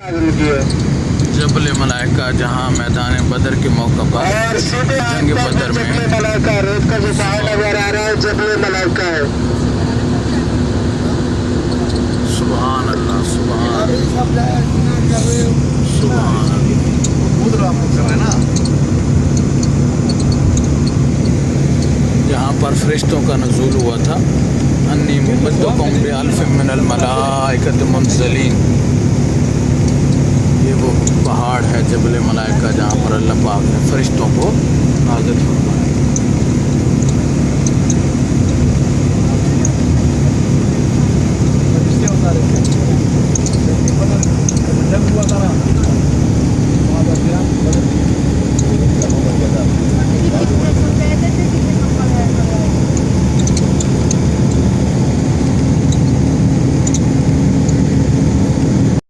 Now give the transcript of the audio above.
जबल मलाइका, जहाँ मैदान बदर के मौका पर जंग बदर में मलाइका रोड का जो पहाड़ नजर आ रहा है जबल मलाइका है। सुभान अल्लाह, सुभान सुभान जहाँ पर फरिश्तों का नज़ूल हुआ था। अन्नी मुमद्दकुम बिअल्फिन मिनल मलाइकति मुनज़लिन। ये वो पहाड़ है जबल मलाइका जहाँ पर अल्लाह पाक ने फरिश्तों को नाज़िल फरमाया।